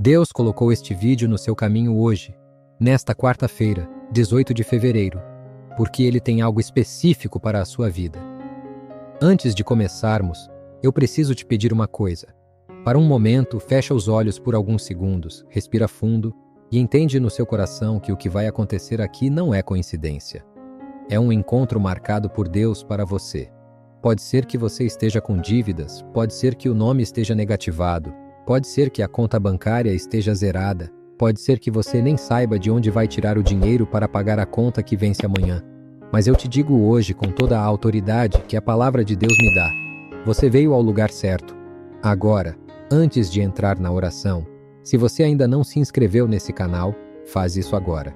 Deus colocou este vídeo no seu caminho hoje, nesta quarta-feira, 18 de fevereiro, porque Ele tem algo específico para a sua vida. Antes de começarmos, eu preciso te pedir uma coisa. Para um momento, fecha os olhos por alguns segundos, respira fundo e entende no seu coração que o que vai acontecer aqui não é coincidência. É um encontro marcado por Deus para você. Pode ser que você esteja com dívidas, pode ser que o nome esteja negativado, pode ser que a conta bancária esteja zerada, pode ser que você nem saiba de onde vai tirar o dinheiro para pagar a conta que vence amanhã. Mas eu te digo hoje com toda a autoridade que a palavra de Deus me dá. Você veio ao lugar certo. Agora, antes de entrar na oração, se você ainda não se inscreveu nesse canal, faz isso agora.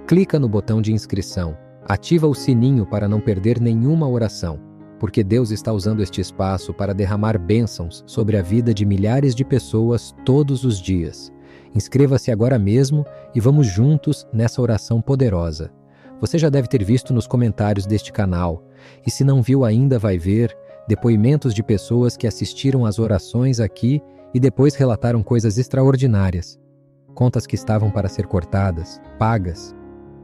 Clica no botão de inscrição, ativa o sininho para não perder nenhuma oração, porque Deus está usando este espaço para derramar bênçãos sobre a vida de milhares de pessoas todos os dias. Inscreva-se agora mesmo e vamos juntos nessa oração poderosa. Você já deve ter visto nos comentários deste canal, e se não viu ainda vai ver, depoimentos de pessoas que assistiram às orações aqui e depois relataram coisas extraordinárias. Contas que estavam para ser cortadas, pagas.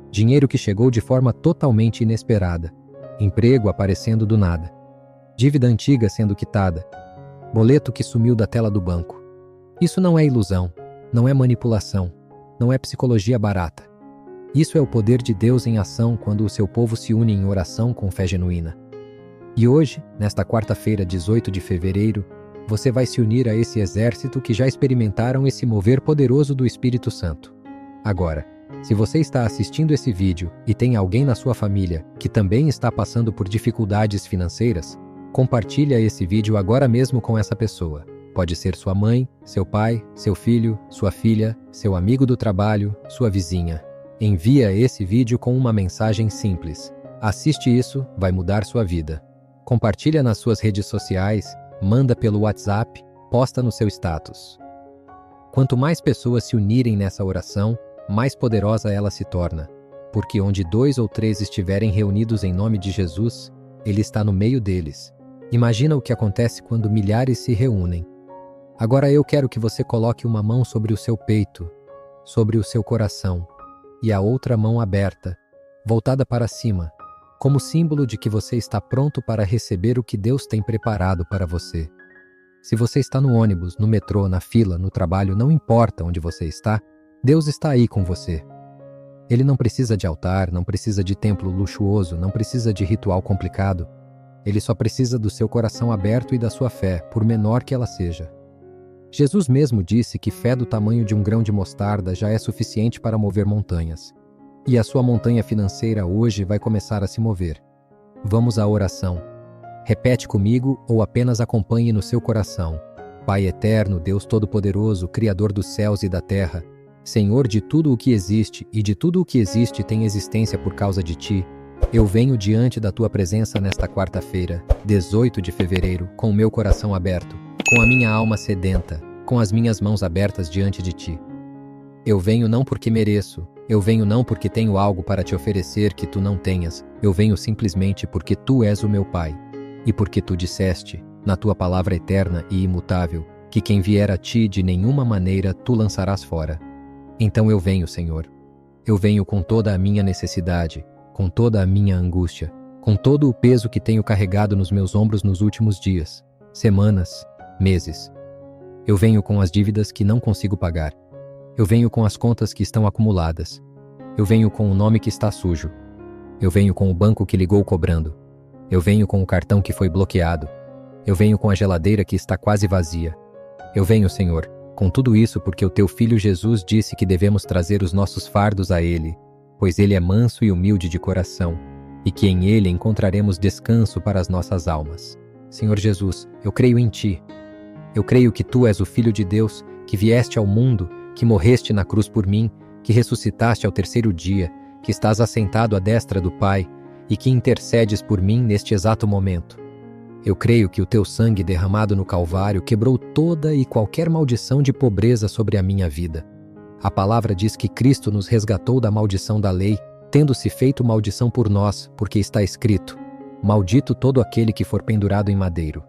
Dinheiro que chegou de forma totalmente inesperada. Emprego aparecendo do nada. Dívida antiga sendo quitada. Boleto que sumiu da tela do banco. Isso não é ilusão, não é manipulação, não é psicologia barata. Isso é o poder de Deus em ação quando o seu povo se une em oração com fé genuína. E hoje, nesta quarta-feira, 18 de fevereiro, você vai se unir a esse exército que já experimentaram esse mover poderoso do Espírito Santo. Agora, se você está assistindo esse vídeo e tem alguém na sua família que também está passando por dificuldades financeiras, compartilha esse vídeo agora mesmo com essa pessoa. Pode ser sua mãe, seu pai, seu filho, sua filha, seu amigo do trabalho, sua vizinha. Envia esse vídeo com uma mensagem simples. Assiste isso, vai mudar sua vida. Compartilha nas suas redes sociais, manda pelo WhatsApp, posta no seu status. Quanto mais pessoas se unirem nessa oração, mais poderosa ela se torna, porque onde 2 ou 3 estiverem reunidos em nome de Jesus, Ele está no meio deles. Imagina o que acontece quando milhares se reúnem. Agora eu quero que você coloque uma mão sobre o seu peito, sobre o seu coração, e a outra mão aberta, voltada para cima, como símbolo de que você está pronto para receber o que Deus tem preparado para você. Se você está no ônibus, no metrô, na fila, no trabalho, não importa onde você está, Deus está aí com você. Ele não precisa de altar, não precisa de templo luxuoso, não precisa de ritual complicado. Ele só precisa do seu coração aberto e da sua fé, por menor que ela seja. Jesus mesmo disse que fé do tamanho de um grão de mostarda já é suficiente para mover montanhas. E a sua montanha financeira hoje vai começar a se mover. Vamos à oração. Repete comigo ou apenas acompanhe no seu coração. Pai eterno, Deus Todo-Poderoso, Criador dos céus e da terra, Senhor de tudo o que existe e de tudo o que existe tem existência por causa de Ti, eu venho diante da Tua presença nesta quarta-feira, 18 de fevereiro, com o meu coração aberto, com a minha alma sedenta, com as minhas mãos abertas diante de Ti. Eu venho não porque mereço, eu venho não porque tenho algo para te oferecer que Tu não tenhas, eu venho simplesmente porque Tu és o meu Pai, e porque Tu disseste, na Tua palavra eterna e imutável, que quem vier a Ti de nenhuma maneira Tu lançarás fora. Então eu venho, Senhor. Eu venho com toda a minha necessidade, com toda a minha angústia, com todo o peso que tenho carregado nos meus ombros nos últimos dias, semanas, meses. Eu venho com as dívidas que não consigo pagar. Eu venho com as contas que estão acumuladas. Eu venho com o nome que está sujo. Eu venho com o banco que ligou cobrando. Eu venho com o cartão que foi bloqueado. Eu venho com a geladeira que está quase vazia. Eu venho, Senhor, com tudo isso porque o Teu Filho Jesus disse que devemos trazer os nossos fardos a Ele, pois Ele é manso e humilde de coração, e que em Ele encontraremos descanso para as nossas almas. Senhor Jesus, eu creio em Ti. Eu creio que Tu és o Filho de Deus, que vieste ao mundo, que morreste na cruz por mim, que ressuscitaste ao 3º dia, que estás assentado à destra do Pai, e que intercedes por mim neste exato momento. Eu creio que o Teu sangue derramado no Calvário quebrou toda e qualquer maldição de pobreza sobre a minha vida. A palavra diz que Cristo nos resgatou da maldição da lei, tendo-se feito maldição por nós, porque está escrito: maldito todo aquele que for pendurado em madeiro.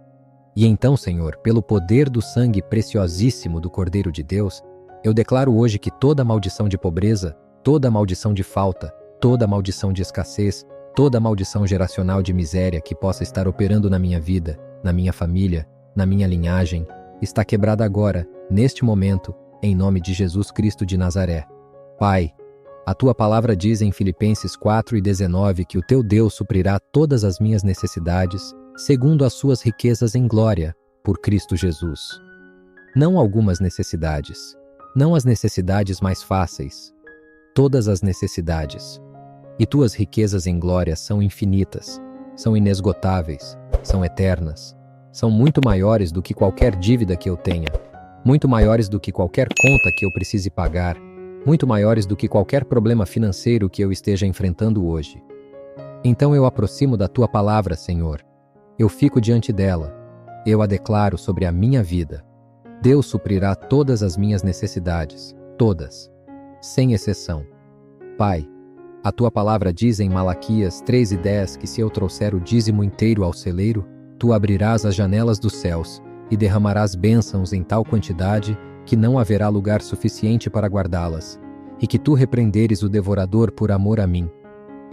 E então, Senhor, pelo poder do sangue preciosíssimo do Cordeiro de Deus, Eu declaro hoje que toda maldição de pobreza, toda maldição de falta, toda maldição de escassez, toda maldição geracional de miséria que possa estar operando na minha vida, na minha família, na minha linhagem, está quebrada agora, neste momento, em nome de Jesus Cristo de Nazaré. Pai, a tua palavra diz em Filipenses 4:19 que o teu Deus suprirá todas as minhas necessidades, segundo as suas riquezas em glória, por Cristo Jesus. Não algumas necessidades, não as necessidades mais fáceis, todas as necessidades. E tuas riquezas em glória são infinitas, são inesgotáveis, são eternas, são muito maiores do que qualquer dívida que eu tenha, muito maiores do que qualquer conta que eu precise pagar, muito maiores do que qualquer problema financeiro que eu esteja enfrentando hoje. Então eu aproximo da tua palavra, Senhor. Eu fico diante dela. Eu a declaro sobre a minha vida. Deus suprirá todas as minhas necessidades, todas, sem exceção. Pai, a tua palavra diz em Malaquias 3:10 que se eu trouxer o dízimo inteiro ao celeiro, tu abrirás as janelas dos céus e derramarás bênçãos em tal quantidade que não haverá lugar suficiente para guardá-las, e que tu repreenderes o devorador por amor a mim.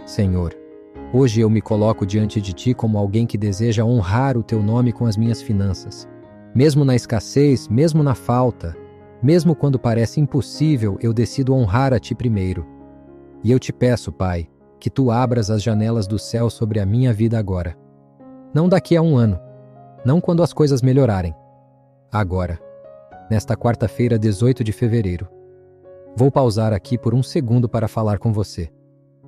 Senhor, hoje eu me coloco diante de ti como alguém que deseja honrar o teu nome com as minhas finanças. Mesmo na escassez, mesmo na falta, mesmo quando parece impossível, eu decido honrar a ti primeiro. E eu te peço, Pai, que tu abras as janelas do céu sobre a minha vida agora. Não daqui a um ano, não quando as coisas melhorarem. Agora, nesta quarta-feira, 18 de fevereiro. Vou pausar aqui por um segundo para falar com você.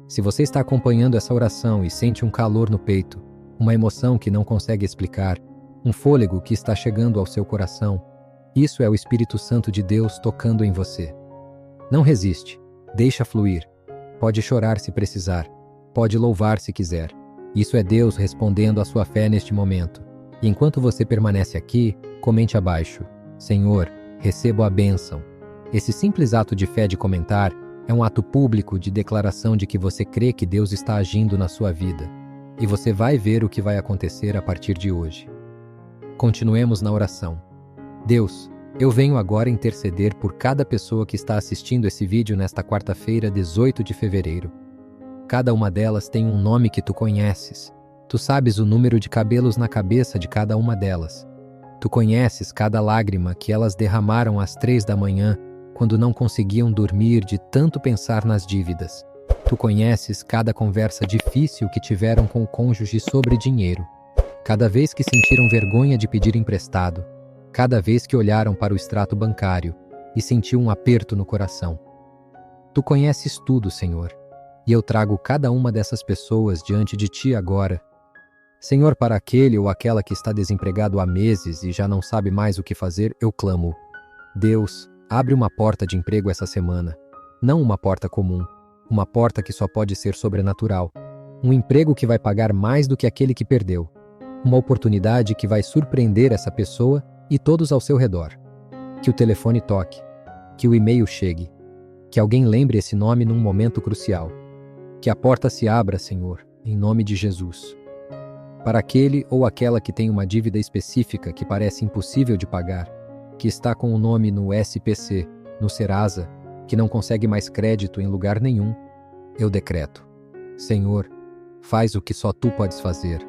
Se você está acompanhando essa oração e sente um calor no peito, uma emoção que não consegue explicar, um fôlego que está chegando ao seu coração, isso é o Espírito Santo de Deus tocando em você. Não resiste, deixa fluir. Pode chorar se precisar, pode louvar se quiser. Isso é Deus respondendo à sua fé neste momento. E enquanto você permanece aqui, comente abaixo: Senhor, recebo a bênção. Esse simples ato de fé de comentar é um ato público de declaração de que você crê que Deus está agindo na sua vida. E você vai ver o que vai acontecer a partir de hoje. Continuemos na oração. Deus, eu venho agora interceder por cada pessoa que está assistindo esse vídeo nesta quarta-feira, 18 de fevereiro. Cada uma delas tem um nome que tu conheces. Tu sabes o número de cabelos na cabeça de cada uma delas. Tu conheces cada lágrima que elas derramaram às 3 da manhã, quando não conseguiam dormir de tanto pensar nas dívidas. Tu conheces cada conversa difícil que tiveram com o cônjuge sobre dinheiro. Cada vez que sentiram vergonha de pedir emprestado. Cada vez que olharam para o extrato bancário e sentiu um aperto no coração. Tu conheces tudo, Senhor, e eu trago cada uma dessas pessoas diante de ti agora. Senhor, para aquele ou aquela que está desempregado há meses e já não sabe mais o que fazer, eu clamo: Deus, abre uma porta de emprego essa semana. Não uma porta comum, uma porta que só pode ser sobrenatural. Um emprego que vai pagar mais do que aquele que perdeu. Uma oportunidade que vai surpreender essa pessoa e todos ao seu redor. Que o telefone toque, que o e-mail chegue, que alguém lembre esse nome num momento crucial. Que a porta se abra, Senhor, em nome de Jesus. Para aquele ou aquela que tem uma dívida específica que parece impossível de pagar, que está com o nome no SPC, no Serasa, que não consegue mais crédito em lugar nenhum, eu decreto: Senhor, faz o que só tu podes fazer.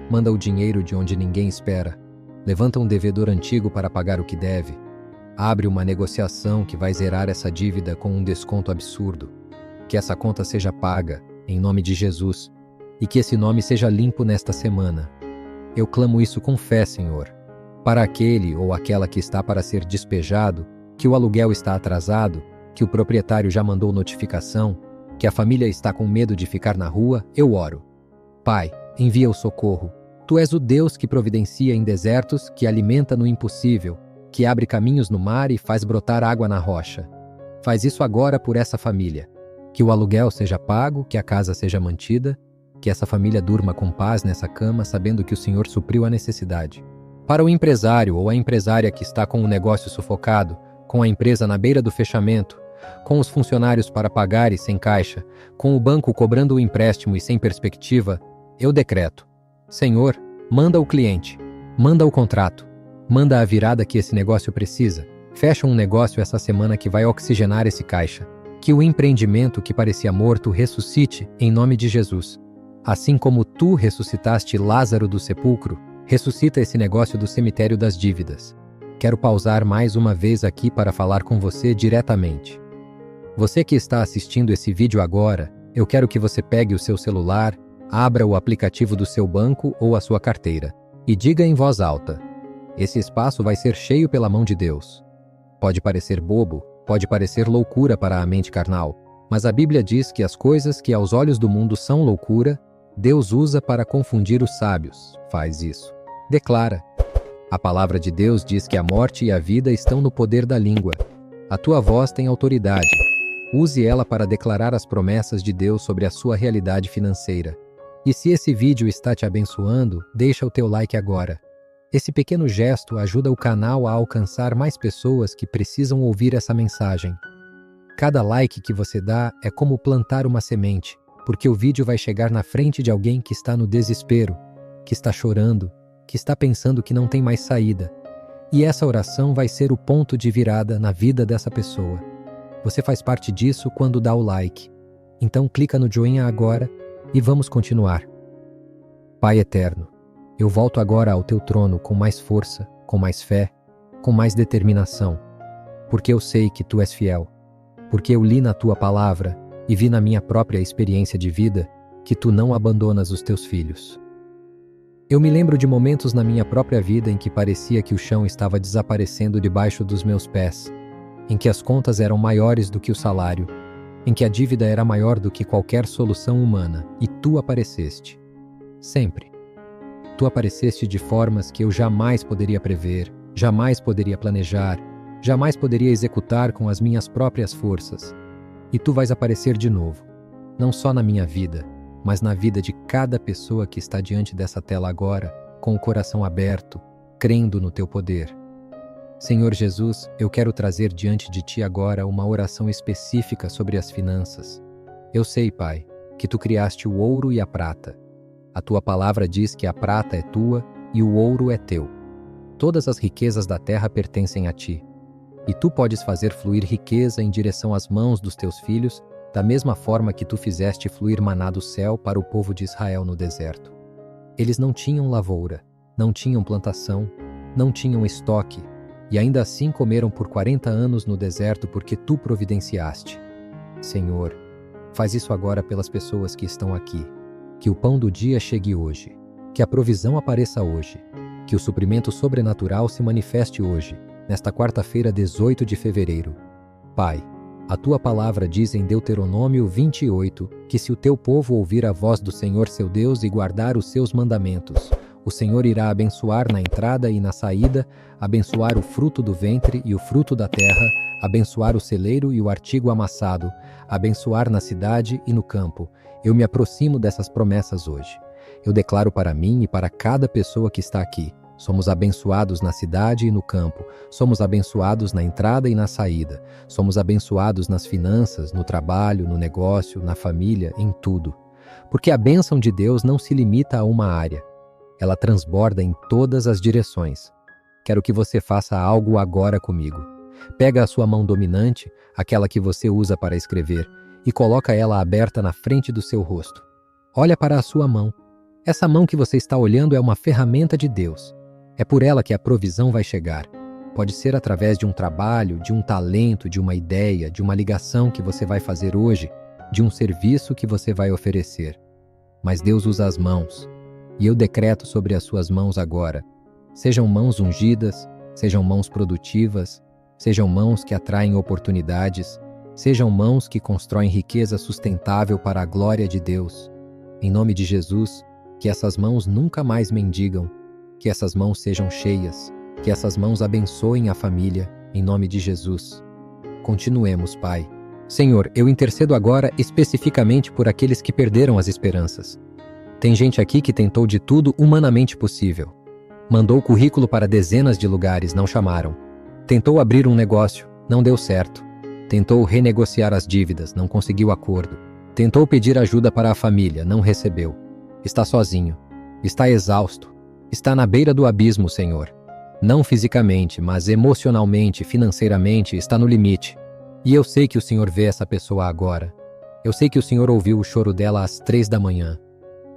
Manda o dinheiro de onde ninguém espera. Levanta um devedor antigo para pagar o que deve. Abre uma negociação que vai zerar essa dívida com um desconto absurdo. Que essa conta seja paga, em nome de Jesus, e que esse nome seja limpo nesta semana. Eu clamo isso com fé, Senhor. Para aquele ou aquela que está para ser despejado, que o aluguel está atrasado, que o proprietário já mandou notificação, que a família está com medo de ficar na rua, eu oro. Pai, envia o socorro. Tu és o Deus que providencia em desertos, que alimenta no impossível, que abre caminhos no mar e faz brotar água na rocha. Faz isso agora por essa família. Que o aluguel seja pago, que a casa seja mantida, que essa família durma com paz nessa cama, sabendo que o Senhor supriu a necessidade. Para o empresário ou a empresária que está com o negócio sufocado, com a empresa na beira do fechamento, com os funcionários para pagar e sem caixa, com o banco cobrando o empréstimo e sem perspectiva, eu decreto: Senhor, manda o cliente, manda o contrato, manda a virada que esse negócio precisa, Fecha um negócio essa semana que vai oxigenar esse caixa. Que o empreendimento que parecia morto ressuscite em nome de Jesus. Assim como tu ressuscitaste Lázaro do sepulcro, ressuscita esse negócio do cemitério das dívidas. Quero pausar mais uma vez aqui para falar com você diretamente. Você que está assistindo esse vídeo agora, eu quero que você pegue o seu celular, abra o aplicativo do seu banco ou a sua carteira e diga em voz alta: esse espaço vai ser cheio pela mão de Deus. Pode parecer bobo, pode parecer loucura para a mente carnal, mas a Bíblia diz que as coisas que aos olhos do mundo são loucura, Deus usa para confundir os sábios. Faz isso. Declara. A palavra de Deus diz que a morte e a vida estão no poder da língua. A tua voz tem autoridade. Use ela para declarar as promessas de Deus sobre a sua realidade financeira. E se esse vídeo está te abençoando, deixa o teu like agora. Esse pequeno gesto ajuda o canal a alcançar mais pessoas que precisam ouvir essa mensagem. Cada like que você dá é como plantar uma semente, porque o vídeo vai chegar na frente de alguém que está no desespero, que está chorando, que está pensando que não tem mais saída. E essa oração vai ser o ponto de virada na vida dessa pessoa. Você faz parte disso quando dá o like. Então clica no joinha agora e vamos continuar. Pai eterno, eu volto agora ao teu trono com mais força, com mais fé, com mais determinação, porque eu sei que tu és fiel, porque eu li na tua palavra e vi na minha própria experiência de vida que tu não abandonas os teus filhos. Eu me lembro de momentos na minha própria vida em que parecia que o chão estava desaparecendo debaixo dos meus pés, em que as contas eram maiores do que o salário, em que a dívida era maior do que qualquer solução humana, e tu apareceste. Sempre. Tu apareceste de formas que eu jamais poderia prever, jamais poderia planejar, jamais poderia executar com as minhas próprias forças. E tu vais aparecer de novo, não só na minha vida, mas na vida de cada pessoa que está diante dessa tela agora, com o coração aberto, crendo no teu poder. Senhor Jesus, eu quero trazer diante de ti agora uma oração específica sobre as finanças. Eu sei, Pai, que tu criaste o ouro e a prata. A tua palavra diz que a prata é tua e o ouro é teu. Todas as riquezas da terra pertencem a ti. E tu podes fazer fluir riqueza em direção às mãos dos teus filhos, da mesma forma que tu fizeste fluir maná do céu para o povo de Israel no deserto. Eles não tinham lavoura, não tinham plantação, não tinham estoque, e ainda assim comeram por 40 anos no deserto porque tu providenciaste. Senhor, faz isso agora pelas pessoas que estão aqui. Que o pão do dia chegue hoje, que a provisão apareça hoje, que o suprimento sobrenatural se manifeste hoje, nesta quarta-feira, 18 de fevereiro. Pai, a tua palavra diz em Deuteronômio 28 que se o teu povo ouvir a voz do Senhor seu Deus e guardar os seus mandamentos, o Senhor irá abençoar na entrada e na saída, abençoar o fruto do ventre e o fruto da terra, abençoar o celeiro e o artigo amassado, abençoar na cidade e no campo. Eu me aproximo dessas promessas hoje. Eu declaro para mim e para cada pessoa que está aqui: somos abençoados na cidade e no campo, somos abençoados na entrada e na saída, somos abençoados nas finanças, no trabalho, no negócio, na família, em tudo. Porque a bênção de Deus não se limita a uma área. Ela transborda em todas as direções. Quero que você faça algo agora comigo. Pega a sua mão dominante, aquela que você usa para escrever, e coloca ela aberta na frente do seu rosto. Olha para a sua mão. Essa mão que você está olhando é uma ferramenta de Deus. É por ela que a provisão vai chegar. Pode ser através de um trabalho, de um talento, de uma ideia, de uma ligação que você vai fazer hoje, de um serviço que você vai oferecer. Mas Deus usa as mãos. E eu decreto sobre as suas mãos agora. Sejam mãos ungidas, sejam mãos produtivas, sejam mãos que atraem oportunidades, sejam mãos que constroem riqueza sustentável para a glória de Deus. Em nome de Jesus, que essas mãos nunca mais mendigam, que essas mãos sejam cheias, que essas mãos abençoem a família, em nome de Jesus. Continuemos, Pai. Senhor, eu intercedo agora especificamente por aqueles que perderam as esperanças. Tem gente aqui que tentou de tudo humanamente possível. Mandou currículo para dezenas de lugares, não chamaram. Tentou abrir um negócio, não deu certo. Tentou renegociar as dívidas, não conseguiu acordo. Tentou pedir ajuda para a família, não recebeu. Está sozinho. Está exausto. Está na beira do abismo, Senhor. Não fisicamente, mas emocionalmente, financeiramente, está no limite. E eu sei que o Senhor vê essa pessoa agora. Eu sei que o Senhor ouviu o choro dela às 3 da manhã.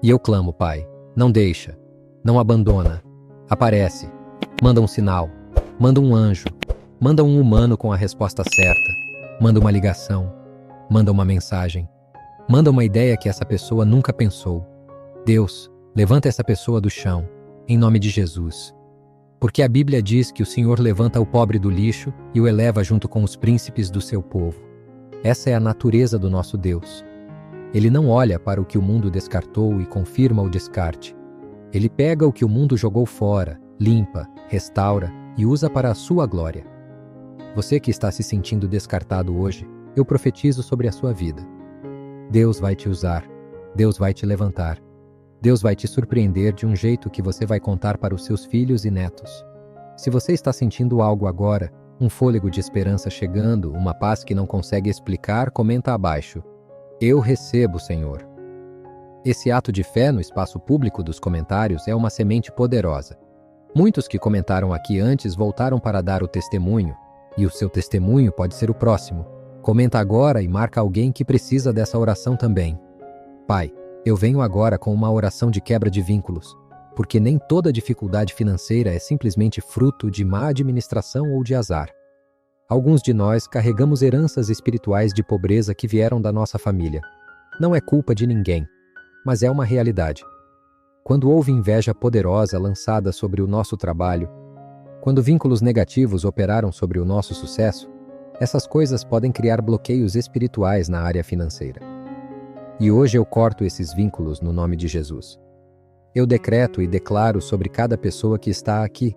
E eu clamo, Pai, não deixa, não abandona. Aparece, manda um sinal, manda um anjo, manda um humano com a resposta certa, manda uma ligação, manda uma mensagem, manda uma ideia que essa pessoa nunca pensou. Deus, levanta essa pessoa do chão, em nome de Jesus. Porque a Bíblia diz que o Senhor levanta o pobre do lixo e o eleva junto com os príncipes do seu povo. Essa é a natureza do nosso Deus. Ele não olha para o que o mundo descartou e confirma o descarte. Ele pega o que o mundo jogou fora, limpa, restaura e usa para a sua glória. Você que está se sentindo descartado hoje, eu profetizo sobre a sua vida. Deus vai te usar. Deus vai te levantar. Deus vai te surpreender de um jeito que você vai contar para os seus filhos e netos. Se você está sentindo algo agora, um fôlego de esperança chegando, uma paz que não consegue explicar, comenta abaixo. Eu recebo, Senhor. Esse ato de fé no espaço público dos comentários é uma semente poderosa. Muitos que comentaram aqui antes voltaram para dar o testemunho, e o seu testemunho pode ser o próximo. Comenta agora e marca alguém que precisa dessa oração também. Pai, eu venho agora com uma oração de quebra de vínculos, porque nem toda dificuldade financeira é simplesmente fruto de má administração ou de azar. Alguns de nós carregamos heranças espirituais de pobreza que vieram da nossa família. Não é culpa de ninguém, mas é uma realidade. Quando houve inveja poderosa lançada sobre o nosso trabalho, quando vínculos negativos operaram sobre o nosso sucesso, essas coisas podem criar bloqueios espirituais na área financeira. E hoje eu corto esses vínculos no nome de Jesus. Eu decreto e declaro sobre cada pessoa que está aqui.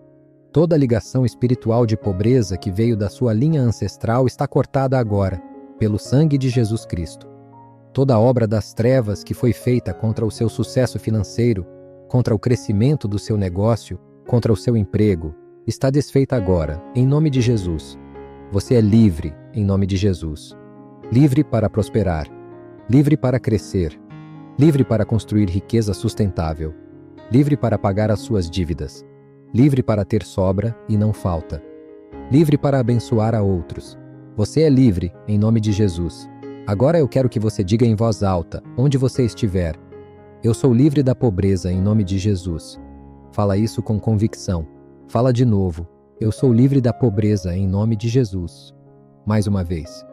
Toda ligação espiritual de pobreza que veio da sua linha ancestral está cortada agora, pelo sangue de Jesus Cristo. Toda obra das trevas que foi feita contra o seu sucesso financeiro, contra o crescimento do seu negócio, contra o seu emprego, está desfeita agora, em nome de Jesus. Você é livre, em nome de Jesus. Livre para prosperar. Livre para crescer, livre para construir riqueza sustentável, livre para pagar as suas dívidas, livre para ter sobra e não falta, livre para abençoar a outros. Você é livre, em nome de Jesus. Agora eu quero que você diga em voz alta, onde você estiver: eu sou livre da pobreza, em nome de Jesus. Fala isso com convicção. Fala de novo: eu sou livre da pobreza, em nome de Jesus. Mais uma vez: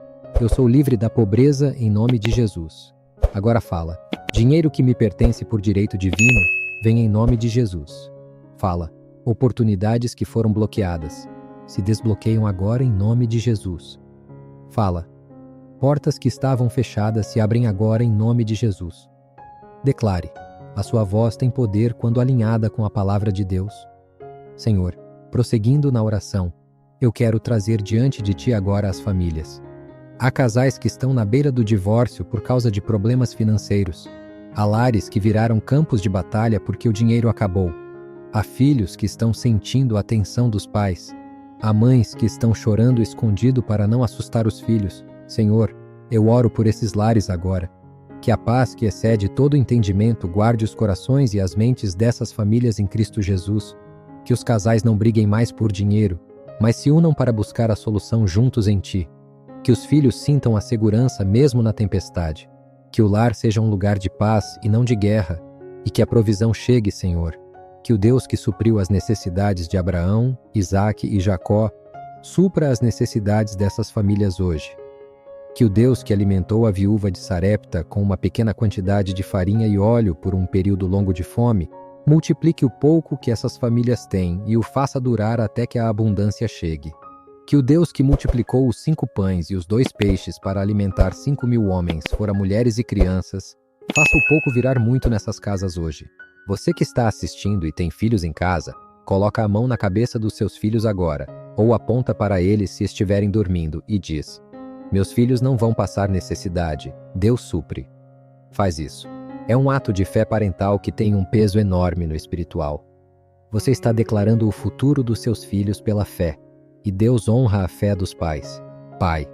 eu sou livre da pobreza em nome de Jesus. Agora fala: dinheiro que me pertence por direito divino, vem em nome de Jesus. Fala: oportunidades que foram bloqueadas, se desbloqueiam agora em nome de Jesus. Fala: portas que estavam fechadas se abrem agora em nome de Jesus. Declare: a sua voz tem poder quando alinhada com a palavra de Deus. Senhor, prosseguindo na oração, eu quero trazer diante de Ti agora as famílias. Há casais que estão na beira do divórcio por causa de problemas financeiros. Há lares que viraram campos de batalha porque o dinheiro acabou. Há filhos que estão sentindo a tensão dos pais. Há mães que estão chorando escondido para não assustar os filhos. Senhor, eu oro por esses lares agora. Que a paz que excede todo entendimento guarde os corações e as mentes dessas famílias em Cristo Jesus. Que os casais não briguem mais por dinheiro, mas se unam para buscar a solução juntos em Ti. Que os filhos sintam a segurança mesmo na tempestade. Que o lar seja um lugar de paz e não de guerra. E que a provisão chegue, Senhor. Que o Deus que supriu as necessidades de Abraão, Isaque e Jacó, supra as necessidades dessas famílias hoje. Que o Deus que alimentou a viúva de Sarepta com uma pequena quantidade de farinha e óleo por um período longo de fome, multiplique o pouco que essas famílias têm e o faça durar até que a abundância chegue. Que o Deus que multiplicou os 5 pães e os 2 peixes para alimentar 5.000 homens, fora mulheres e crianças, faça o pouco virar muito nessas casas hoje. Você que está assistindo e tem filhos em casa, coloca a mão na cabeça dos seus filhos agora, ou aponta para eles se estiverem dormindo e diz: meus filhos não vão passar necessidade, Deus supre. Faz isso. É um ato de fé parental que tem um peso enorme no espiritual. Você está declarando o futuro dos seus filhos pela fé. E Deus honra a fé dos pais. Pai,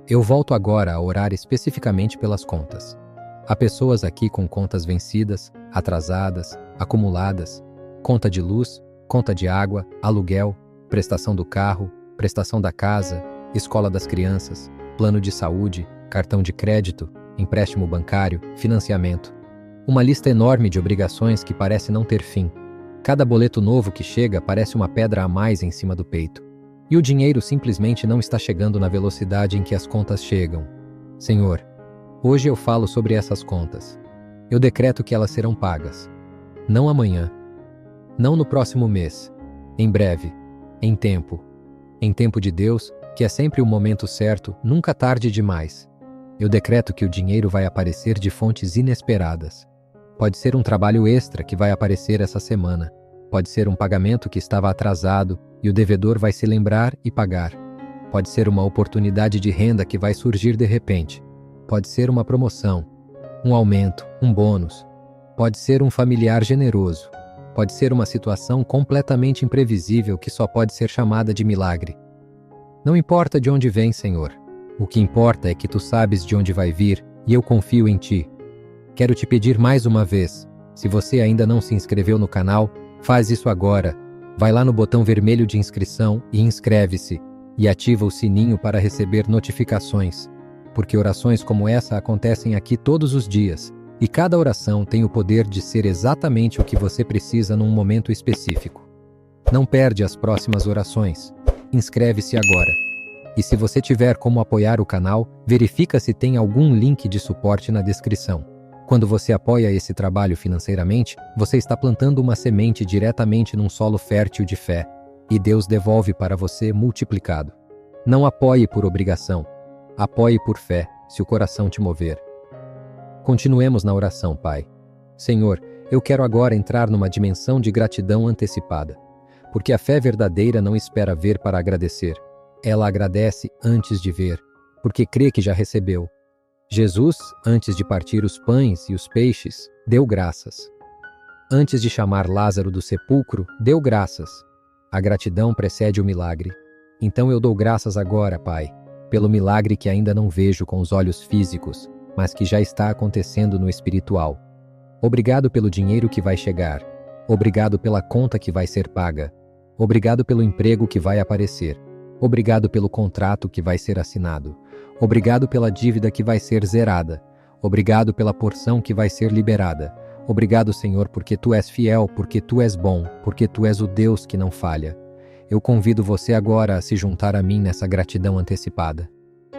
eu volto agora a orar especificamente pelas contas. Há pessoas aqui com contas vencidas, atrasadas, acumuladas, conta de luz, conta de água, aluguel, prestação do carro, prestação da casa, escola das crianças, plano de saúde, cartão de crédito, empréstimo bancário, financiamento. Uma lista enorme de obrigações que parece não ter fim. Cada boleto novo que chega parece uma pedra a mais em cima do peito. E o dinheiro simplesmente não está chegando na velocidade em que as contas chegam. Senhor, hoje eu falo sobre essas contas. Eu decreto que elas serão pagas. Não amanhã. Não no próximo mês. Em breve. Em tempo. Em tempo de Deus, que é sempre o momento certo, nunca tarde demais. Eu decreto que o dinheiro vai aparecer de fontes inesperadas. Pode ser um trabalho extra que vai aparecer essa semana. Pode ser um pagamento que estava atrasado e o devedor vai se lembrar e pagar. Pode ser uma oportunidade de renda que vai surgir de repente. Pode ser uma promoção, um aumento, um bônus. Pode ser um familiar generoso. Pode ser uma situação completamente imprevisível que só pode ser chamada de milagre. Não importa de onde vem, Senhor. O que importa é que Tu sabes de onde vai vir e eu confio em Ti. Quero te pedir mais uma vez, se você ainda não se inscreveu no canal, faz isso agora. Vai lá no botão vermelho de inscrição e inscreve-se, e ativa o sininho para receber notificações, porque orações como essa acontecem aqui todos os dias, e cada oração tem o poder de ser exatamente o que você precisa num momento específico. Não perde as próximas orações. Inscreve-se agora. E se você tiver como apoiar o canal, verifica se tem algum link de suporte na descrição. Quando você apoia esse trabalho financeiramente, você está plantando uma semente diretamente num solo fértil de fé, e Deus devolve para você multiplicado. Não apoie por obrigação. Apoie por fé, se o coração te mover. Continuemos na oração, Pai. Senhor, eu quero agora entrar numa dimensão de gratidão antecipada, porque a fé verdadeira não espera ver para agradecer. Ela agradece antes de ver, porque crê que já recebeu. Jesus, antes de partir os pães e os peixes, deu graças. Antes de chamar Lázaro do sepulcro, deu graças. A gratidão precede o milagre. Então eu dou graças agora, Pai, pelo milagre que ainda não vejo com os olhos físicos, mas que já está acontecendo no espiritual. Obrigado pelo dinheiro que vai chegar. Obrigado pela conta que vai ser paga. Obrigado pelo emprego que vai aparecer. Obrigado pelo contrato que vai ser assinado. Obrigado pela dívida que vai ser zerada. Obrigado pela porção que vai ser liberada. Obrigado, Senhor, porque Tu és fiel, porque Tu és bom, porque Tu és o Deus que não falha. Eu convido você agora a se juntar a mim nessa gratidão antecipada.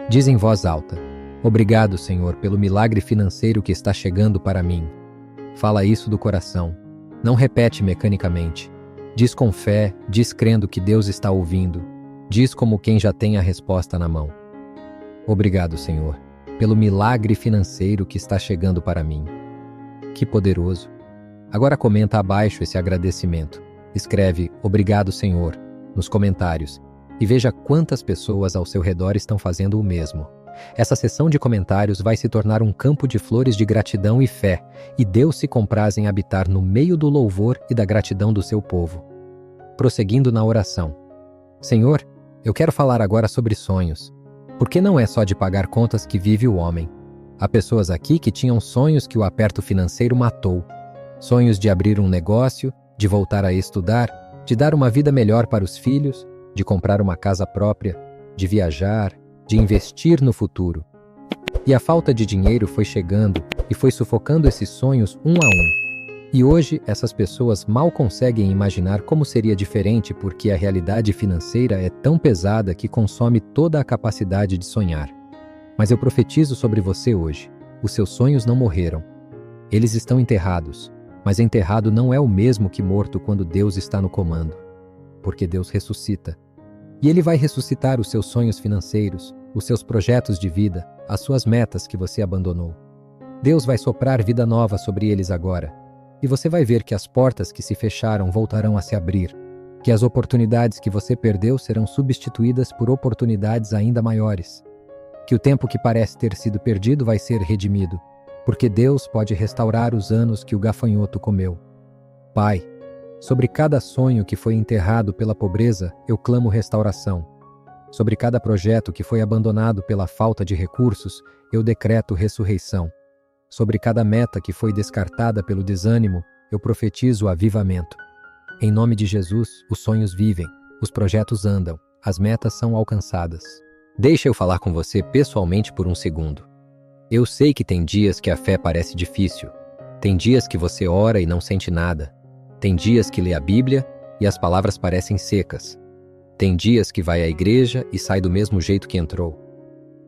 Diz em voz alta: obrigado, Senhor, pelo milagre financeiro que está chegando para mim. Fala isso do coração. Não repete mecanicamente. Diz com fé, diz crendo que Deus está ouvindo. Diz como quem já tem a resposta na mão. Obrigado, Senhor, pelo milagre financeiro que está chegando para mim. Que poderoso! Agora comenta abaixo esse agradecimento. Escreve "Obrigado, Senhor" nos comentários e veja quantas pessoas ao seu redor estão fazendo o mesmo. Essa seção de comentários vai se tornar um campo de flores de gratidão e fé, e Deus se compraz em habitar no meio do louvor e da gratidão do seu povo. Prosseguindo na oração. Senhor, eu quero falar agora sobre sonhos. Porque não é só de pagar contas que vive o homem. Há pessoas aqui que tinham sonhos que o aperto financeiro matou. Sonhos de abrir um negócio, de voltar a estudar, de dar uma vida melhor para os filhos, de comprar uma casa própria, de viajar, de investir no futuro. E a falta de dinheiro foi chegando e foi sufocando esses sonhos um a um. E hoje, essas pessoas mal conseguem imaginar como seria diferente porque a realidade financeira é tão pesada que consome toda a capacidade de sonhar. Mas eu profetizo sobre você hoje. Os seus sonhos não morreram. Eles estão enterrados. Mas enterrado não é o mesmo que morto quando Deus está no comando. Porque Deus ressuscita. E Ele vai ressuscitar os seus sonhos financeiros, os seus projetos de vida, as suas metas que você abandonou. Deus vai soprar vida nova sobre eles agora. E você vai ver que as portas que se fecharam voltarão a se abrir, que as oportunidades que você perdeu serão substituídas por oportunidades ainda maiores, que o tempo que parece ter sido perdido vai ser redimido, porque Deus pode restaurar os anos que o gafanhoto comeu. Pai, sobre cada sonho que foi enterrado pela pobreza, eu clamo restauração. Sobre cada projeto que foi abandonado pela falta de recursos, eu decreto ressurreição. Sobre cada meta que foi descartada pelo desânimo, eu profetizo avivamento. Em nome de Jesus, os sonhos vivem, os projetos andam, as metas são alcançadas. Deixa eu falar com você pessoalmente por um segundo. Eu sei que tem dias que a fé parece difícil. Tem dias que você ora e não sente nada. Tem dias que lê a Bíblia e as palavras parecem secas. Tem dias que vai à igreja e sai do mesmo jeito que entrou.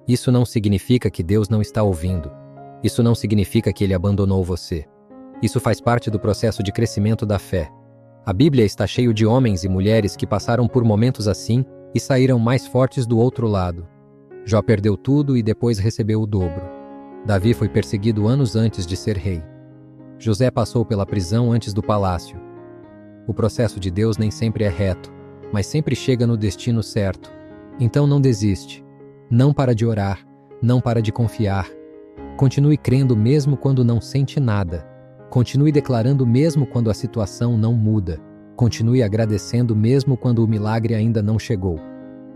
Isso não significa que Deus não está ouvindo. Isso não significa que Ele abandonou você. Isso faz parte do processo de crescimento da fé. A Bíblia está cheia de homens e mulheres que passaram por momentos assim e saíram mais fortes do outro lado. Jó perdeu tudo e depois recebeu o dobro. Davi foi perseguido anos antes de ser rei. José passou pela prisão antes do palácio. O processo de Deus nem sempre é reto, mas sempre chega no destino certo. Então não desiste. Não para de orar. Não para de confiar. Continue crendo mesmo quando não sente nada. Continue declarando mesmo quando a situação não muda. Continue agradecendo mesmo quando o milagre ainda não chegou.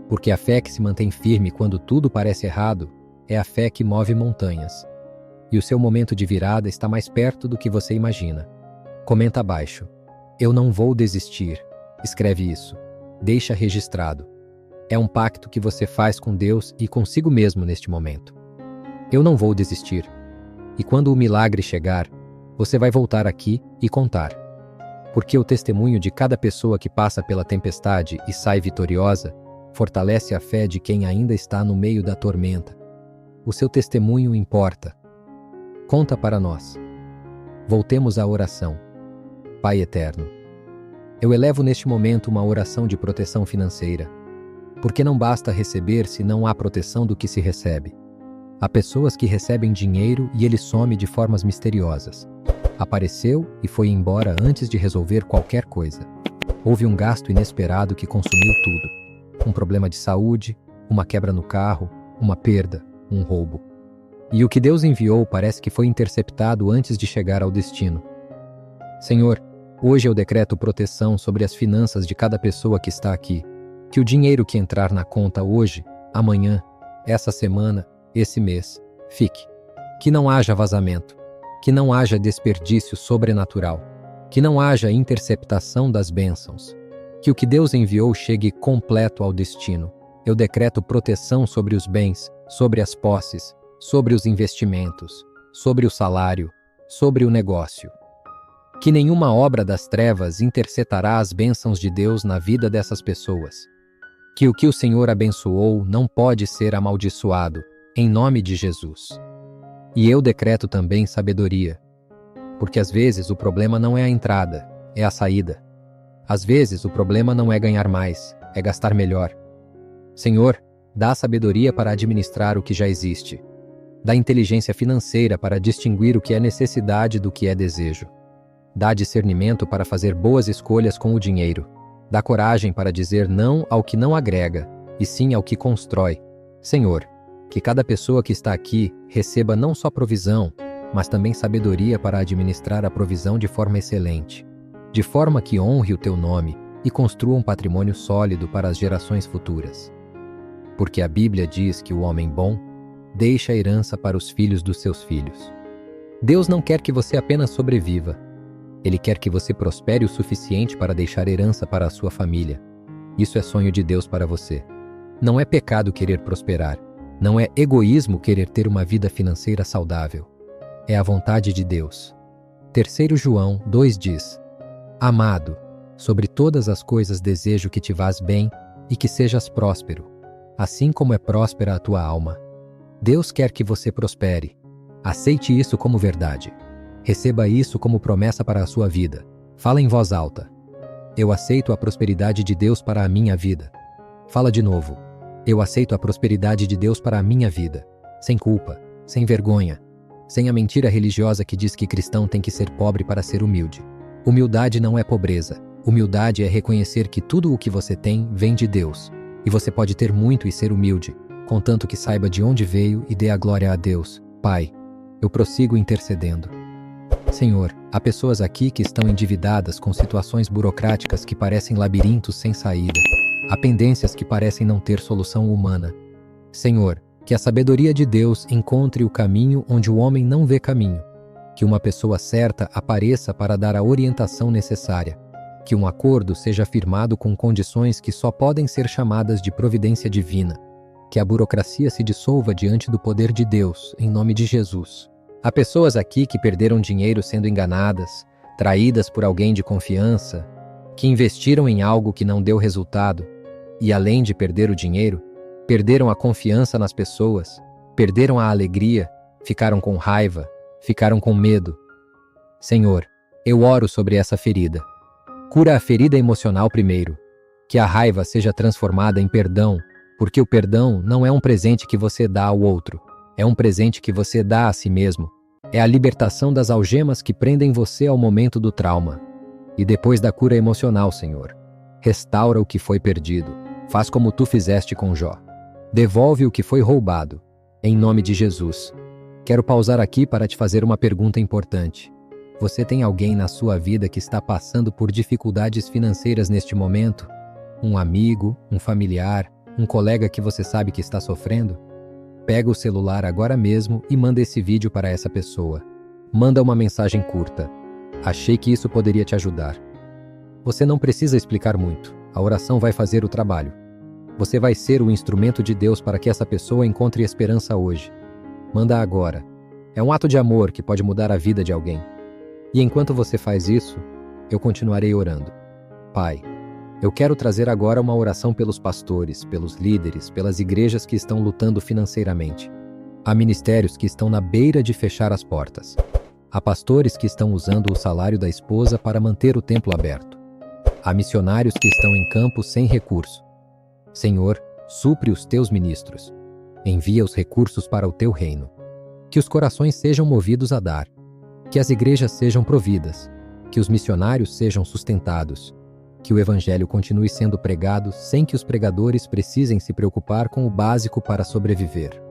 Porque a fé que se mantém firme quando tudo parece errado é a fé que move montanhas. E o seu momento de virada está mais perto do que você imagina. Comenta abaixo. Eu não vou desistir. Escreve isso. Deixa registrado. É um pacto que você faz com Deus e consigo mesmo neste momento. Eu não vou desistir. E quando o milagre chegar, você vai voltar aqui e contar. Porque o testemunho de cada pessoa que passa pela tempestade e sai vitoriosa fortalece a fé de quem ainda está no meio da tormenta. O seu testemunho importa. Conta para nós. Voltemos à oração. Pai eterno, eu elevo neste momento uma oração de proteção financeira, porque não basta receber se não há proteção do que se recebe. Há pessoas que recebem dinheiro e ele some de formas misteriosas. Apareceu e foi embora antes de resolver qualquer coisa. Houve um gasto inesperado que consumiu tudo. Um problema de saúde, uma quebra no carro, uma perda, um roubo. E o que Deus enviou parece que foi interceptado antes de chegar ao destino. Senhor, hoje eu decreto proteção sobre as finanças de cada pessoa que está aqui. Que o dinheiro que entrar na conta hoje, amanhã, essa semana, esse mês, fique. Que não haja vazamento. Que não haja desperdício sobrenatural. Que não haja interceptação das bênçãos. Que o que Deus enviou chegue completo ao destino. Eu decreto proteção sobre os bens, sobre as posses, sobre os investimentos, sobre o salário, sobre o negócio. Que nenhuma obra das trevas interceptará as bênçãos de Deus na vida dessas pessoas. Que o Senhor abençoou não pode ser amaldiçoado, em nome de Jesus. E eu decreto também sabedoria, porque às vezes o problema não é a entrada, é a saída. Às vezes o problema não é ganhar mais, é gastar melhor. Senhor, dá sabedoria para administrar o que já existe. Dá inteligência financeira para distinguir o que é necessidade do que é desejo. Dá discernimento para fazer boas escolhas com o dinheiro. Dá coragem para dizer não ao que não agrega, e sim ao que constrói. Senhor, que cada pessoa que está aqui receba não só provisão, mas também sabedoria para administrar a provisão de forma excelente, de forma que honre o teu nome e construa um patrimônio sólido para as gerações futuras. Porque a Bíblia diz que o homem bom deixa a herança para os filhos dos seus filhos. Deus não quer que você apenas sobreviva. Ele quer que você prospere o suficiente para deixar herança para a sua família. Isso é sonho de Deus para você. Não é pecado querer prosperar. Não é egoísmo querer ter uma vida financeira saudável. É a vontade de Deus. 3 João 2 diz: Amado, sobre todas as coisas desejo que te vás bem e que sejas próspero, assim como é próspera a tua alma. Deus quer que você prospere. Aceite isso como verdade. Receba isso como promessa para a sua vida. Fala em voz alta. Eu aceito a prosperidade de Deus para a minha vida. Fala de novo. Eu aceito a prosperidade de Deus para a minha vida. Sem culpa, sem vergonha, sem a mentira religiosa que diz que cristão tem que ser pobre para ser humilde. Humildade não é pobreza. Humildade é reconhecer que tudo o que você tem vem de Deus. E você pode ter muito e ser humilde, contanto que saiba de onde veio e dê a glória a Deus. Pai, eu prossigo intercedendo. Senhor, há pessoas aqui que estão endividadas com situações burocráticas que parecem labirintos sem saída. Há pendências que parecem não ter solução humana. Senhor, que a sabedoria de Deus encontre o caminho onde o homem não vê caminho. Que uma pessoa certa apareça para dar a orientação necessária. Que um acordo seja firmado com condições que só podem ser chamadas de providência divina. Que a burocracia se dissolva diante do poder de Deus, em nome de Jesus. Há pessoas aqui que perderam dinheiro sendo enganadas, traídas por alguém de confiança, que investiram em algo que não deu resultado e, além de perder o dinheiro, perderam a confiança nas pessoas, perderam a alegria, ficaram com raiva, ficaram com medo. Senhor, eu oro sobre essa ferida. Cura a ferida emocional primeiro. Que a raiva seja transformada em perdão, porque o perdão não é um presente que você dá ao outro, é um presente que você dá a si mesmo. É a libertação das algemas que prendem você ao momento do trauma. E depois da cura emocional, Senhor, restaura o que foi perdido. Faz como tu fizeste com Jó. Devolve o que foi roubado. Em nome de Jesus. Quero pausar aqui para te fazer uma pergunta importante. Você tem alguém na sua vida que está passando por dificuldades financeiras neste momento? Um amigo, um familiar, um colega que você sabe que está sofrendo? Pega o celular agora mesmo e manda esse vídeo para essa pessoa. Manda uma mensagem curta. Achei que isso poderia te ajudar. Você não precisa explicar muito. A oração vai fazer o trabalho. Você vai ser o instrumento de Deus para que essa pessoa encontre esperança hoje. Manda agora. É um ato de amor que pode mudar a vida de alguém. E enquanto você faz isso, eu continuarei orando. Pai, eu quero trazer agora uma oração pelos pastores, pelos líderes, pelas igrejas que estão lutando financeiramente. Há ministérios que estão na beira de fechar as portas. Há pastores que estão usando o salário da esposa para manter o templo aberto. Há missionários que estão em campo sem recurso. Senhor, supre os teus ministros. Envia os recursos para o teu reino. Que os corações sejam movidos a dar. Que as igrejas sejam providas. Que os missionários sejam sustentados. Que o evangelho continue sendo pregado sem que os pregadores precisem se preocupar com o básico para sobreviver.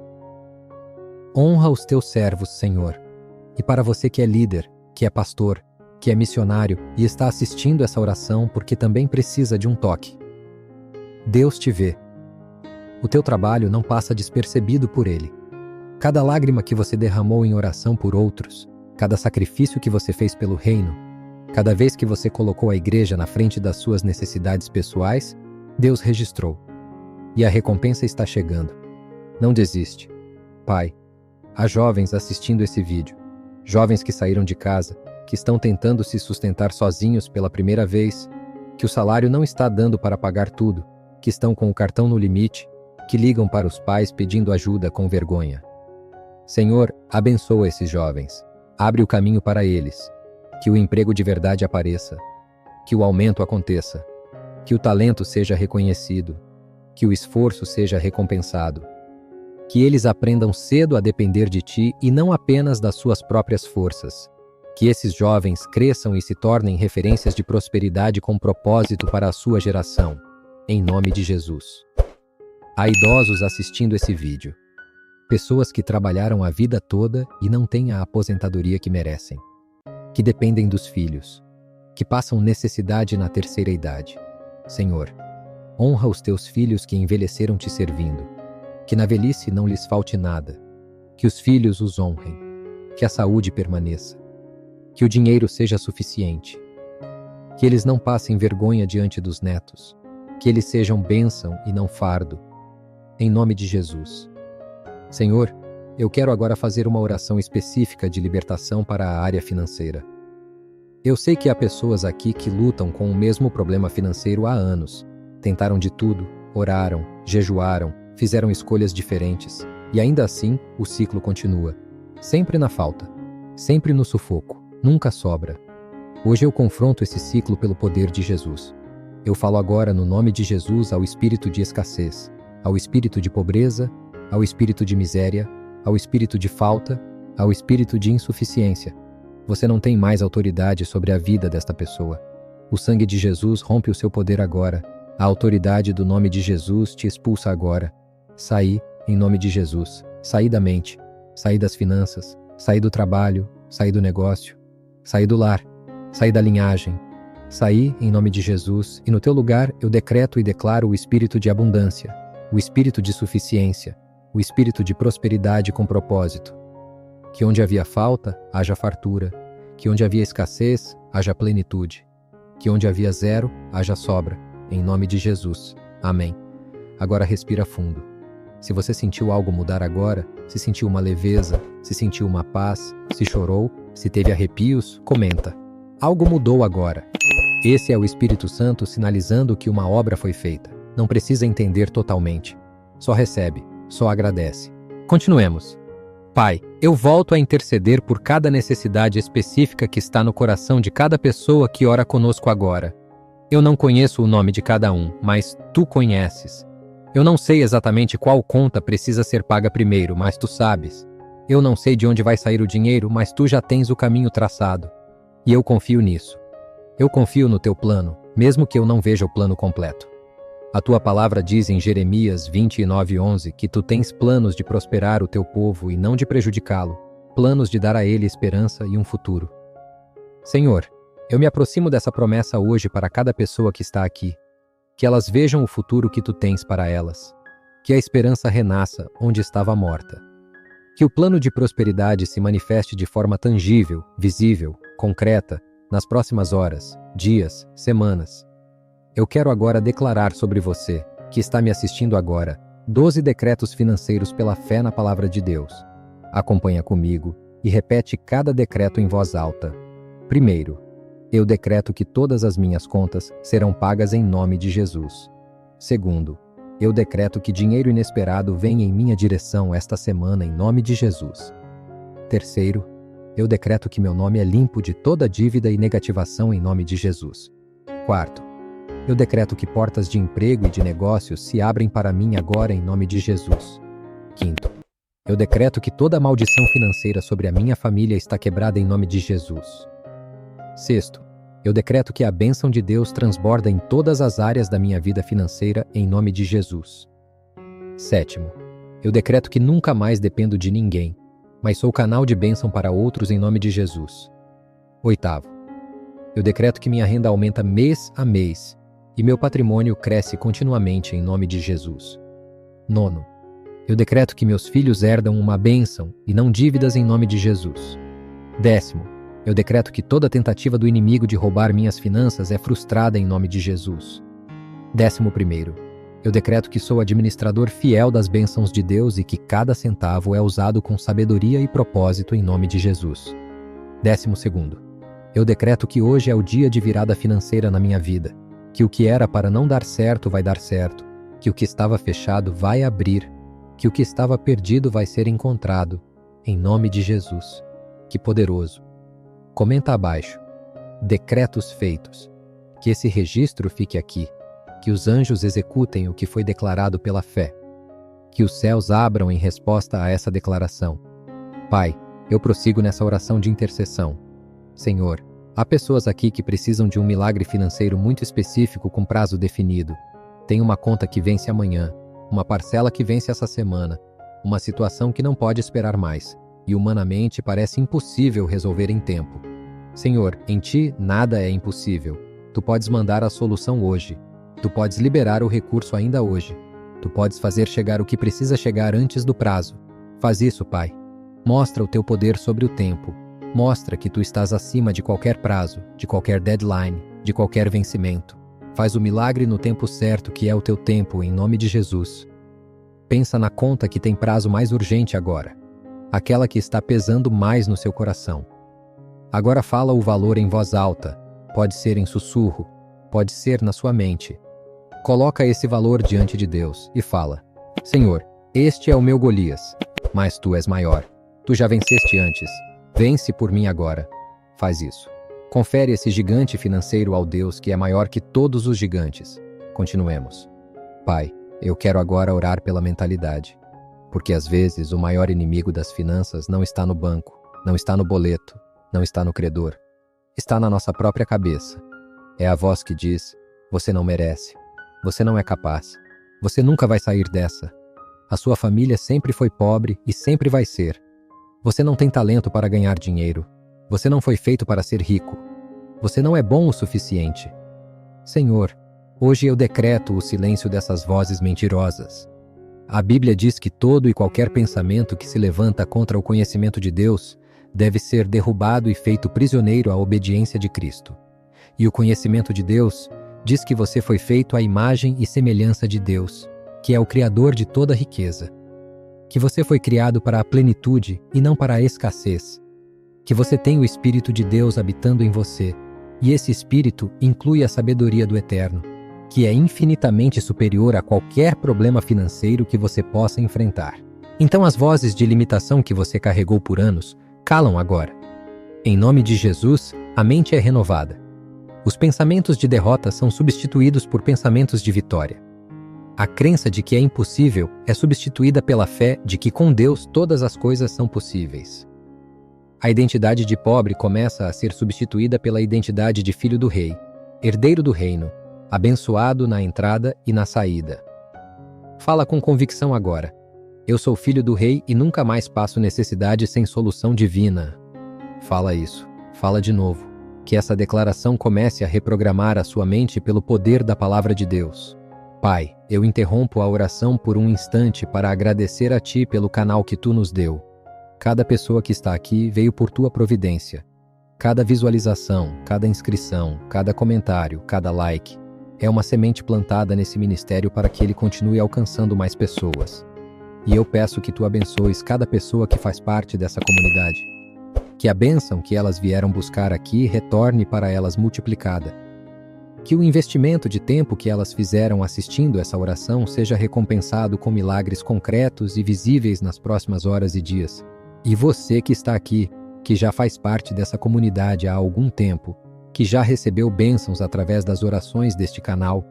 Honra os teus servos, Senhor. E para você que é líder, que é pastor, que é missionário e está assistindo essa oração porque também precisa de um toque. Deus te vê. O teu trabalho não passa despercebido por Ele. Cada lágrima que você derramou em oração por outros, cada sacrifício que você fez pelo reino, cada vez que você colocou a igreja na frente das suas necessidades pessoais, Deus registrou. E a recompensa está chegando. Não desiste. Pai, há jovens assistindo esse vídeo, jovens que saíram de casa, que estão tentando se sustentar sozinhos pela primeira vez, que o salário não está dando para pagar tudo, que estão com o cartão no limite, que ligam para os pais pedindo ajuda com vergonha. Senhor, abençoa esses jovens. Abre o caminho para eles. Que o emprego de verdade apareça. Que o aumento aconteça. Que o talento seja reconhecido. Que o esforço seja recompensado. Que eles aprendam cedo a depender de Ti e não apenas das suas próprias forças. Que esses jovens cresçam e se tornem referências de prosperidade com propósito para a sua geração. Em nome de Jesus. Há idosos assistindo esse vídeo. Pessoas que trabalharam a vida toda e não têm a aposentadoria que merecem. Que dependem dos filhos. Que passam necessidade na terceira idade. Senhor, honra os teus filhos que envelheceram te servindo. Que na velhice não lhes falte nada. Que os filhos os honrem. Que a saúde permaneça. Que o dinheiro seja suficiente. Que eles não passem vergonha diante dos netos. Que eles sejam bênção e não fardo. Em nome de Jesus. Senhor, eu quero agora fazer uma oração específica de libertação para a área financeira. Eu sei que há pessoas aqui que lutam com o mesmo problema financeiro há anos. Tentaram de tudo, oraram, jejuaram, fizeram escolhas diferentes. E ainda assim, o ciclo continua. Sempre na falta. Sempre no sufoco. Nunca sobra. Hoje eu confronto esse ciclo pelo poder de Jesus. Eu falo agora no nome de Jesus ao espírito de escassez, ao espírito de pobreza, ao espírito de miséria, ao espírito de falta, ao espírito de insuficiência. Você não tem mais autoridade sobre a vida desta pessoa. O sangue de Jesus rompe o seu poder agora. A autoridade do nome de Jesus te expulsa agora. Saí, em nome de Jesus. Saí da mente. Saí das finanças. Saí do trabalho. Saí do negócio. Saí do lar. Saí da linhagem. Saí, em nome de Jesus, e no teu lugar eu decreto e declaro o espírito de abundância, o espírito de suficiência, o espírito de prosperidade com propósito. Que onde havia falta, haja fartura. Que onde havia escassez, haja plenitude. Que onde havia zero, haja sobra. Em nome de Jesus. Amém. Agora respira fundo. Se você sentiu algo mudar agora, se sentiu uma leveza, se sentiu uma paz, se chorou, se teve arrepios, comenta. Algo mudou agora. Esse é o Espírito Santo sinalizando que uma obra foi feita. Não precisa entender totalmente. Só recebe, só agradece. Continuemos. Pai, eu volto a interceder por cada necessidade específica que está no coração de cada pessoa que ora conosco agora. Eu não conheço o nome de cada um, mas Tu conheces. Eu não sei exatamente qual conta precisa ser paga primeiro, mas Tu sabes. Eu não sei de onde vai sair o dinheiro, mas Tu já tens o caminho traçado. E eu confio nisso. Eu confio no Teu plano, mesmo que eu não veja o plano completo. A Tua palavra diz em Jeremias 29:11 que Tu tens planos de prosperar o Teu povo e não de prejudicá-lo, planos de dar a ele esperança e um futuro. Senhor, eu me aproximo dessa promessa hoje para cada pessoa que está aqui. Que elas vejam o futuro que Tu tens para elas. Que a esperança renasça onde estava morta. Que o plano de prosperidade se manifeste de forma tangível, visível, concreta, nas próximas horas, dias, semanas. Eu quero agora declarar sobre você, que está me assistindo agora, 12 decretos financeiros pela fé na palavra de Deus. Acompanha comigo e repete cada decreto em voz alta. Primeiro, eu decreto que todas as minhas contas serão pagas em nome de Jesus. Segundo, eu decreto que dinheiro inesperado venha em minha direção esta semana em nome de Jesus. Terceiro, eu decreto que meu nome é limpo de toda dívida e negativação em nome de Jesus. Quarto, eu decreto que portas de emprego e de negócios se abrem para mim agora em nome de Jesus. Quinto, eu decreto que toda maldição financeira sobre a minha família está quebrada em nome de Jesus. Sexto, eu decreto que a bênção de Deus transborda em todas as áreas da minha vida financeira em nome de Jesus. Sétimo, eu decreto que nunca mais dependo de ninguém, mas sou canal de bênção para outros em nome de Jesus. Oitavo, eu decreto que minha renda aumenta mês a mês e meu patrimônio cresce continuamente em nome de Jesus. Nono, eu decreto que meus filhos herdam uma bênção e não dívidas em nome de Jesus. Décimo, eu decreto que toda tentativa do inimigo de roubar minhas finanças é frustrada em nome de Jesus. 11º, eu decreto que sou administrador fiel das bênçãos de Deus e que cada centavo é usado com sabedoria e propósito em nome de Jesus. 12º, eu decreto que hoje é o dia de virada financeira na minha vida, que o que era para não dar certo vai dar certo, que o que estava fechado vai abrir, que o que estava perdido vai ser encontrado, em nome de Jesus. Que poderoso! Comenta abaixo. Decretos feitos. Que esse registro fique aqui. Que os anjos executem o que foi declarado pela fé. Que os céus abram em resposta a essa declaração. Pai, eu prossigo nessa oração de intercessão. Senhor, há pessoas aqui que precisam de um milagre financeiro muito específico com prazo definido. Tem uma conta que vence amanhã, uma parcela que vence essa semana, uma situação que não pode esperar mais, e humanamente parece impossível resolver em tempo. Senhor, em Ti nada é impossível. Tu podes mandar a solução hoje. Tu podes liberar o recurso ainda hoje. Tu podes fazer chegar o que precisa chegar antes do prazo. Faz isso, Pai. Mostra o Teu poder sobre o tempo. Mostra que Tu estás acima de qualquer prazo, de qualquer deadline, de qualquer vencimento. Faz o milagre no tempo certo, que é o Teu tempo, em nome de Jesus. Pensa na conta que tem prazo mais urgente agora. Aquela que está pesando mais no seu coração. Agora fala o valor em voz alta. Pode ser em sussurro, pode ser na sua mente. Coloca esse valor diante de Deus e fala: Senhor, este é o meu Golias, mas Tu és maior. Tu já venceste antes. Vence por mim agora. Faz isso. Confere esse gigante financeiro ao Deus que é maior que todos os gigantes. Continuemos. Pai, eu quero agora orar pela mentalidade. Porque às vezes o maior inimigo das finanças não está no banco, não está no boleto, não está no credor. Está na nossa própria cabeça. É a voz que diz: você não merece, você não é capaz, você nunca vai sair dessa. A sua família sempre foi pobre e sempre vai ser. Você não tem talento para ganhar dinheiro. Você não foi feito para ser rico. Você não é bom o suficiente. Senhor, hoje eu decreto o silêncio dessas vozes mentirosas. A Bíblia diz que todo e qualquer pensamento que se levanta contra o conhecimento de Deus deve ser derrubado e feito prisioneiro à obediência de Cristo. E o conhecimento de Deus diz que você foi feito à imagem e semelhança de Deus, que é o Criador de toda riqueza. Que você foi criado para a plenitude e não para a escassez. Que você tem o Espírito de Deus habitando em você, e esse Espírito inclui a sabedoria do Eterno, que é infinitamente superior a qualquer problema financeiro que você possa enfrentar. Então as vozes de limitação que você carregou por anos calam agora. Em nome de Jesus, a mente é renovada. Os pensamentos de derrota são substituídos por pensamentos de vitória. A crença de que é impossível é substituída pela fé de que com Deus todas as coisas são possíveis. A identidade de pobre começa a ser substituída pela identidade de filho do rei, herdeiro do reino, abençoado na entrada e na saída. Fala com convicção agora. Eu sou filho do rei e nunca mais passo necessidade sem solução divina. Fala isso. Fala de novo. Que essa declaração comece a reprogramar a sua mente pelo poder da palavra de Deus. Pai, eu interrompo a oração por um instante para agradecer a Ti pelo canal que Tu nos deu. Cada pessoa que está aqui veio por Tua providência. Cada visualização, cada inscrição, cada comentário, cada like é uma semente plantada nesse ministério para que ele continue alcançando mais pessoas. E eu peço que Tu abençoes cada pessoa que faz parte dessa comunidade. Que a bênção que elas vieram buscar aqui retorne para elas multiplicada. Que o investimento de tempo que elas fizeram assistindo essa oração seja recompensado com milagres concretos e visíveis nas próximas horas e dias. E você que está aqui, que já faz parte dessa comunidade há algum tempo, que já recebeu bênçãos através das orações deste canal,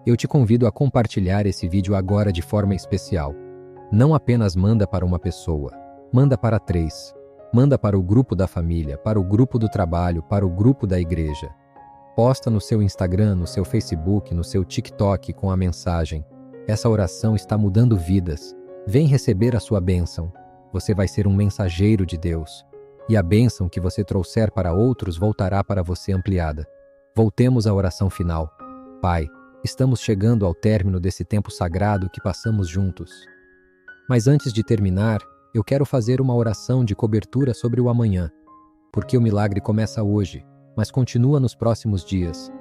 eu te convido a compartilhar esse vídeo agora de forma especial. Não apenas manda para uma pessoa, manda para 3. Manda para o grupo da família, para o grupo do trabalho, para o grupo da igreja. Posta no seu Instagram, no seu Facebook, no seu TikTok com a mensagem: essa oração está mudando vidas. Vem receber a sua bênção. Você vai ser um mensageiro de Deus. E a bênção que você trouxer para outros voltará para você ampliada. Voltemos à oração final. Pai, estamos chegando ao término desse tempo sagrado que passamos juntos. Mas antes de terminar, eu quero fazer uma oração de cobertura sobre o amanhã, porque o milagre começa hoje, mas continua nos próximos dias.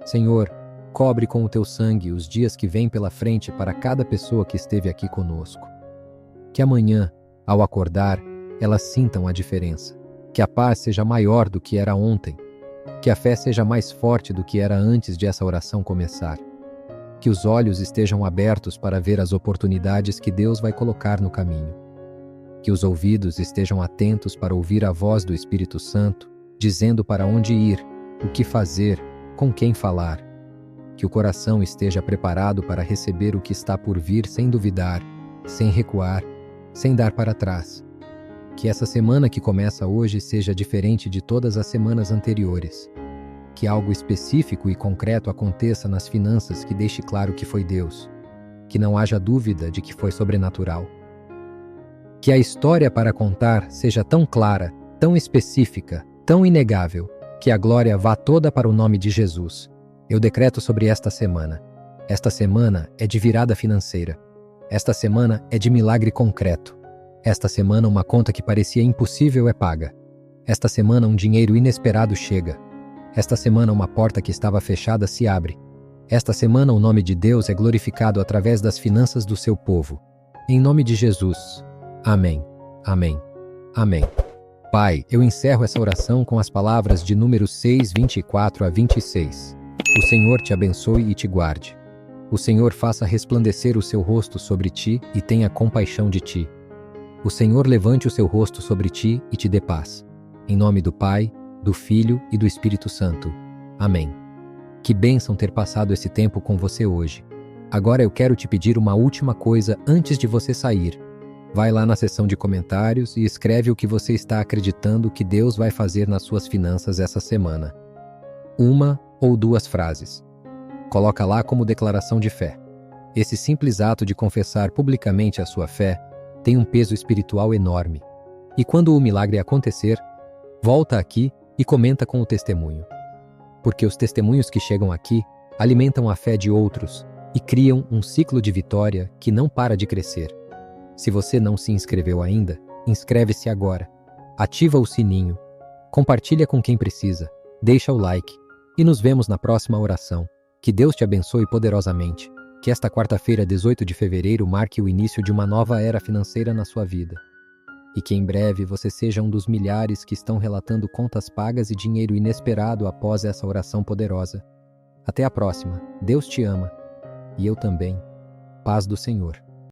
Senhor, cobre com o Teu sangue os dias que vêm pela frente para cada pessoa que esteve aqui conosco. Que amanhã, ao acordar, elas sintam a diferença. Que a paz seja maior do que era ontem. Que a fé seja mais forte do que era antes de essa oração começar. Que os olhos estejam abertos para ver as oportunidades que Deus vai colocar no caminho. Que os ouvidos estejam atentos para ouvir a voz do Espírito Santo, dizendo para onde ir, o que fazer, com quem falar. Que o coração esteja preparado para receber o que está por vir sem duvidar, sem recuar, sem dar para trás. Que essa semana que começa hoje seja diferente de todas as semanas anteriores. Que algo específico e concreto aconteça nas finanças que deixe claro que foi Deus. Que não haja dúvida de que foi sobrenatural. Que a história para contar seja tão clara, tão específica, tão inegável, que a glória vá toda para o nome de Jesus. Eu decreto sobre esta semana. Esta semana é de virada financeira. Esta semana é de milagre concreto. Esta semana uma conta que parecia impossível é paga. Esta semana um dinheiro inesperado chega. Esta semana uma porta que estava fechada se abre. Esta semana o nome de Deus é glorificado através das finanças do seu povo. Em nome de Jesus. Amém. Amém. Amém. Pai, eu encerro essa oração com as palavras de Números 6, 24 a 26. O Senhor te abençoe e te guarde. O Senhor faça resplandecer o seu rosto sobre ti e tenha compaixão de ti. O Senhor levante o seu rosto sobre ti e te dê paz. Em nome do Pai, do Filho e do Espírito Santo. Amém. Que bênção ter passado esse tempo com você hoje. Agora eu quero te pedir uma última coisa antes de você sair. Vai lá na seção de comentários e escreve o que você está acreditando que Deus vai fazer nas suas finanças essa semana. 1 ou 2 frases. Coloca lá como declaração de fé. Esse simples ato de confessar publicamente a sua fé tem um peso espiritual enorme. E quando o milagre acontecer, volta aqui e comenta com o testemunho. Porque os testemunhos que chegam aqui alimentam a fé de outros e criam um ciclo de vitória que não para de crescer. Se você não se inscreveu ainda, inscreve-se agora. Ativa o sininho. Compartilha com quem precisa. Deixa o like. E nos vemos na próxima oração. Que Deus te abençoe poderosamente. Que esta quarta-feira, 18 de fevereiro, marque o início de uma nova era financeira na sua vida. E que em breve você seja um dos milhares que estão relatando contas pagas e dinheiro inesperado após essa oração poderosa. Até a próxima. Deus te ama. E eu também. Paz do Senhor.